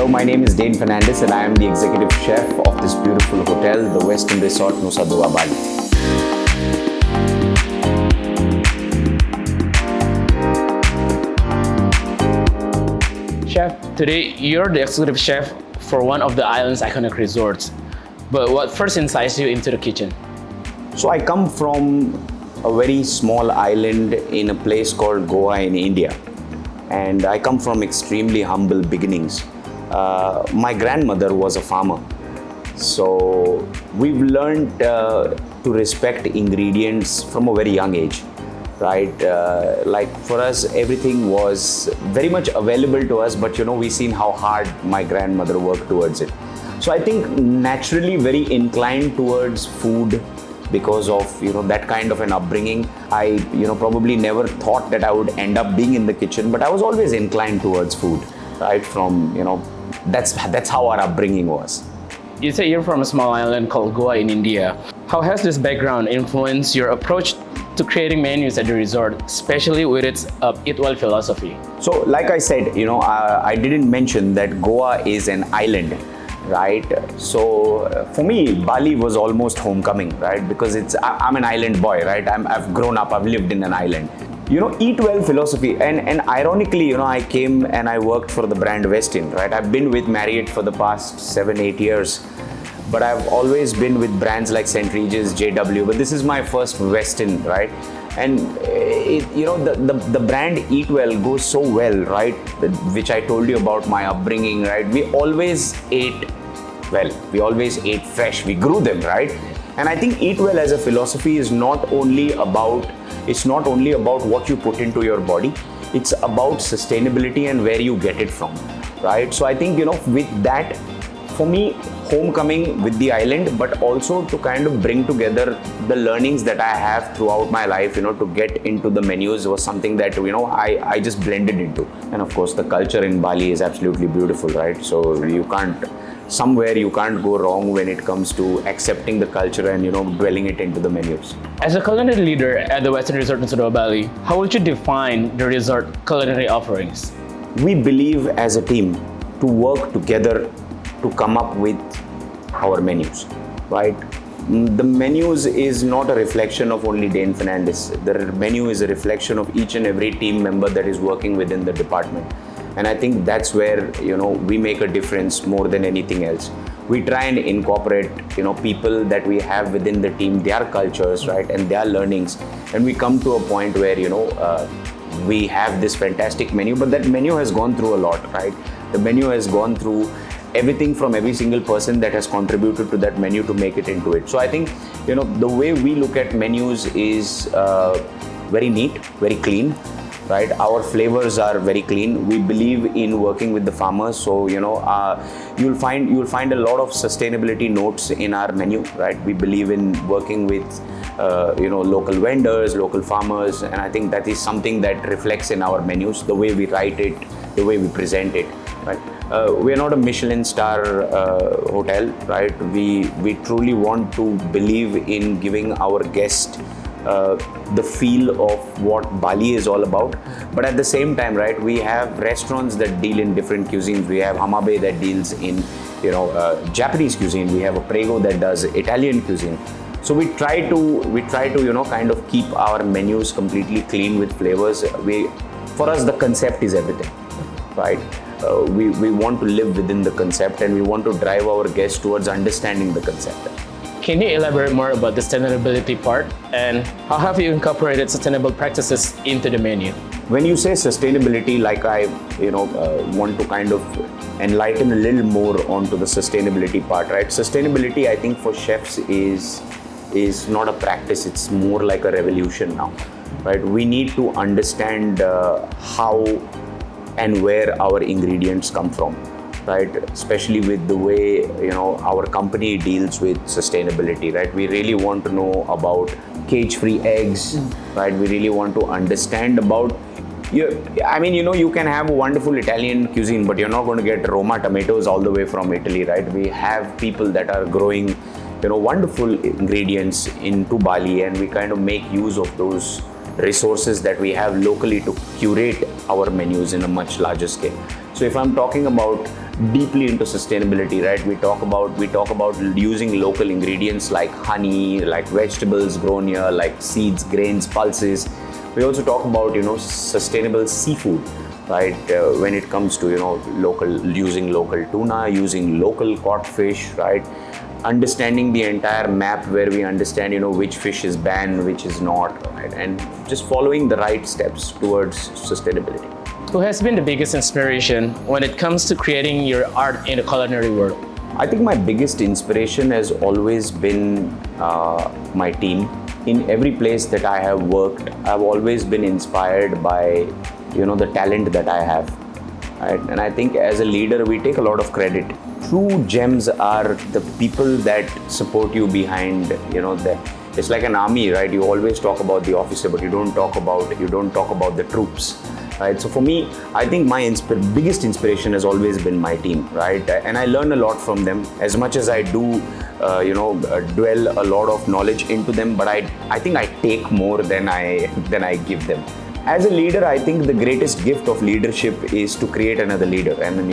Hello, my name is Dane Fernandes and I am the Executive Chef of this beautiful hotel, the Westin Resort Nusa Dua, Bali. Chef, today you're the executive chef for one of the island's iconic resorts. But what first incites you into the kitchen? So I come from a very small island in a place called Goa in India. And I come from extremely humble beginnings. My grandmother was a farmer. So we've learned to respect ingredients from a very young age, right? Like for us, everything was very much available to us, but we've seen how hard my grandmother worked towards it. So I think naturally very inclined towards food because of that kind of an upbringing. I probably never thought that I would end up being in the kitchen, but I was always inclined towards food, right? From that's how our upbringing was. You say you're from a small island called Goa in India. How has this background influenced your approach to creating menus at the resort, especially with its eat well philosophy? So like I said, I didn't mention that Goa is an island, right? So for me, Bali was almost homecoming, right? Because I'm an island boy, right? I've grown up, I've lived in an island. Eat well philosophy, and ironically, I came and I worked for the brand Westin, right? I've been with Marriott for the past 7-8 years, but I've always been with brands like St. Regis, JW, but this is my first Westin, right? And the brand Eat Well goes so well, right? Which I told you about my upbringing, right? We always ate well, we always ate fresh, we grew them, right? And I think Eat Well as a philosophy is not only about what you put into your body, it's about sustainability and where you get it from, right? So I think, with that, for me, homecoming with the island, but also to kind of bring together the learnings that I have throughout my life, to get into the menus was something that, I just blended into. And of course, the culture in Bali is absolutely beautiful, right? So you can't go wrong when it comes to accepting the culture and dwelling it into the menus. As a culinary leader at the Westin Resort Nusa Dua, Bali, how would you define the resort culinary offerings? We believe as a team to work together to come up with our menus, right? The menus is not a reflection of only Dane Fernandes. The menu is a reflection of each and every team member that is working within the department. And I think that's where, we make a difference more than anything else. We try and incorporate, people that we have within the team, their cultures, right, and their learnings. And we come to a point where, we have this fantastic menu, but that menu has gone through a lot, right? The menu has gone through everything from every single person that has contributed to that menu to make it into it. So I think, the way we look at menus is very neat, very clean. Right, our flavors are very clean. We believe in working with the farmers, so you'll find a lot of sustainability notes in our menu. Right, we believe in working with local vendors, local farmers, and I think that is something that reflects in our menus, the way we write it, the way we present it. Right, we are not a Michelin star hotel. Right, we truly want to believe in giving our guests the feel of what Bali is all about. But at the same time, right, we have restaurants that deal in different cuisines. We have Hamabe that deals in, Japanese cuisine. We have a Prego that does Italian cuisine. So we try to, kind of keep our menus completely clean with flavors. For us, the concept is everything, right? We want to live within the concept and we want to drive our guests towards understanding the concept. Can you elaborate more about the sustainability part and how have you incorporated sustainable practices into the menu? When you say sustainability, like I want to kind of enlighten a little more onto the sustainability part, right? Sustainability, I think for chefs is not a practice, it's more like a revolution now, right? We need to understand how and where our ingredients come from. Right, especially with the way our company deals with sustainability, right? We really want to know about cage-free eggs, right? We really want to understand about. You can have a wonderful Italian cuisine, but you're not going to get Roma tomatoes all the way from Italy, right? We have people that are growing, wonderful ingredients into Bali, and we kind of make use of those resources that we have locally to curate our menus in a much larger scale. So if I'm talking about deeply into sustainability, right? We talk about using local ingredients like honey, like vegetables grown here, like seeds, grains, pulses. We also talk about sustainable seafood, right? When it comes to using local tuna, using local caught fish, right? Understanding the entire map where we understand which fish is banned, which is not, right? And just following the right steps towards sustainability. Who has been the biggest inspiration when it comes to creating your art in the culinary world? I think my biggest inspiration has always been my team. In every place that I have worked, I've always been inspired by the talent that I have, right? And I think as a leader, we take a lot of credit. True gems are the people that support you behind, it's like an army, right? You always talk about the officer, but you don't talk about the troops, right? So for me, I think my biggest inspiration has always been my team, right? And I learn a lot from them. As much as I do, dwell a lot of knowledge into them, but I think I take more than I give them. As a leader, I think the greatest gift of leadership is to create another leader. And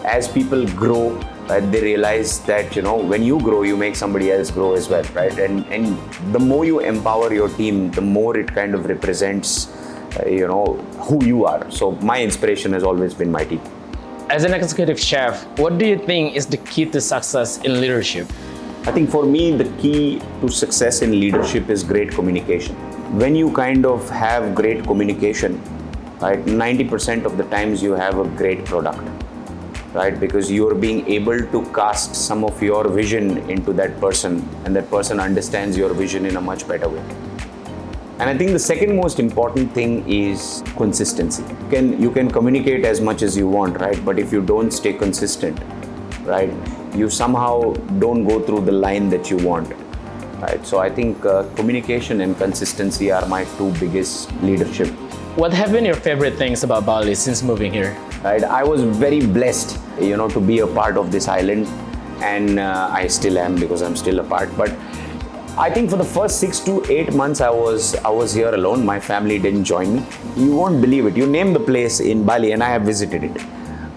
as people grow, right, they realize that when you grow, you make somebody else grow as well, right? And the more you empower your team, the more it kind of represents who you are. So my inspiration has always been my team. As an executive chef, what do you think is the key to success in leadership? I think for me, the key to success in leadership is great communication. When you kind of have great communication, right, 90% of the times you have a great product, right? Because you're being able to cast some of your vision into that person, and that person understands your vision in a much better way. And I think the second most important thing is consistency. You can communicate as much as you want, right? But if you don't stay consistent, right, you somehow don't go through the line that you want, right? So I think communication and consistency are my two biggest leadership. What have been your favorite things about Bali since moving here? Right, I was very blessed, to be a part of this island, and I still am, because I'm still a part. But I think for the first 6 to 8 months, I was here alone. My family didn't join me. You won't believe it. You name the place in Bali, and I have visited it,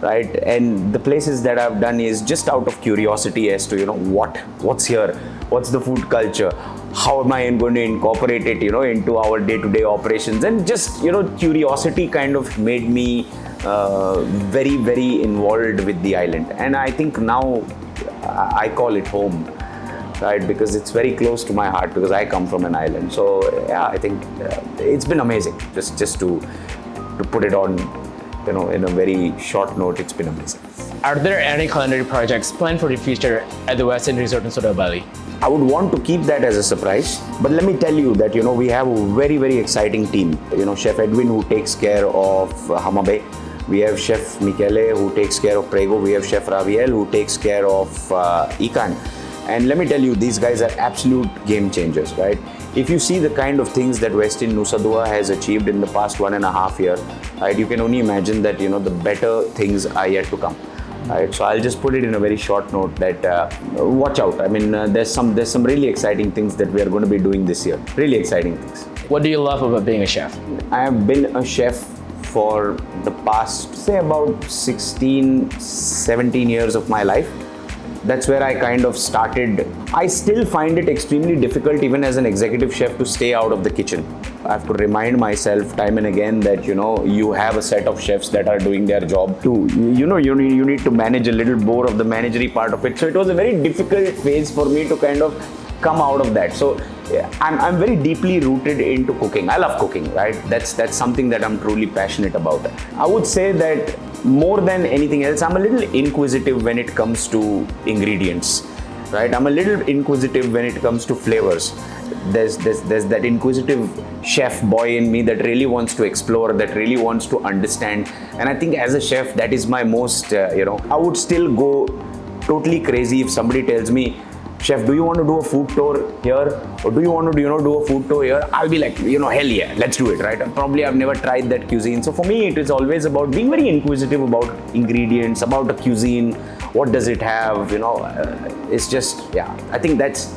right? And the places that I've done is just out of curiosity as to what's here, what's the food culture, how am I going to incorporate it, into our day-to-day operations, and just curiosity kind of made me very, very involved with the island. And I think now I call it home, right? Because it's very close to my heart, because I come from an island. So yeah, I think it's been amazing. Just to put it on, in a very short note, it's been amazing. Are there any culinary projects planned for the future at the Westin Resort Nusa Dua, Bali? I would want to keep that as a surprise, but let me tell you that we have a very, very exciting team. Chef Edwin, who takes care of Hamabe. We have Chef Michele, who takes care of Prego. We have Chef Raviel, who takes care of Ikan. And let me tell you, these guys are absolute game changers, right? If you see the kind of things that Westin Nusa Dua has achieved in the past 1.5 years, right, you can only imagine that the better things are yet to come. Right, so I'll just put it in a very short note that watch out. I mean, there's some really exciting things that we are going to be doing this year. Really exciting things. What do you love about being a chef? I have been a chef for the past, say, about 16, 17 years of my life. That's where I kind of started. I still find it extremely difficult, even as an executive chef, to stay out of the kitchen. I have to remind myself time and again that you have a set of chefs that are doing their job too. You need to manage a little more of the managerial part of it. So it was a very difficult phase for me to kind of come out of that. So yeah, I'm very deeply rooted into cooking. I love cooking, right? That's something that I'm truly passionate about. I would say that more than anything else, I'm a little inquisitive when it comes to ingredients, right? I'm a little inquisitive when it comes to flavors. There's that inquisitive chef boy in me that really wants to explore, that really wants to understand. And I think as a chef, that is my most, I would still go totally crazy if somebody tells me, Chef, do you want to do a food tour here? Or do you want to, do a food tour here? I'll be like, hell yeah, let's do it, right? Probably I've never tried that cuisine. So for me, it is always about being very inquisitive about ingredients, about the cuisine. What does it have? It's just, yeah, I think that's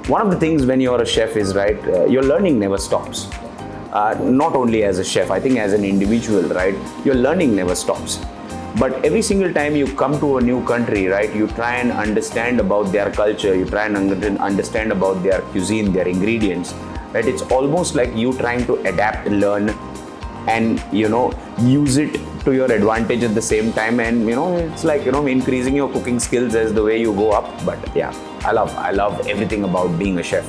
one of the things when you're a chef is, right, your learning never stops. Not only as a chef, I think as an individual, right, your learning never stops. But every single time you come to a new country, right, you try and understand about their culture, you try and understand about their cuisine, their ingredients, right? It's almost like you trying to adapt, learn, and use it to your advantage at the same time. And it's like increasing your cooking skills as the way you go up. But yeah, I love everything about being a chef.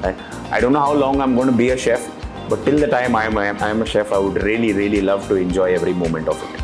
Right? I don't know how long I'm going to be a chef, but till the time I'm a chef, I would really love to enjoy every moment of it.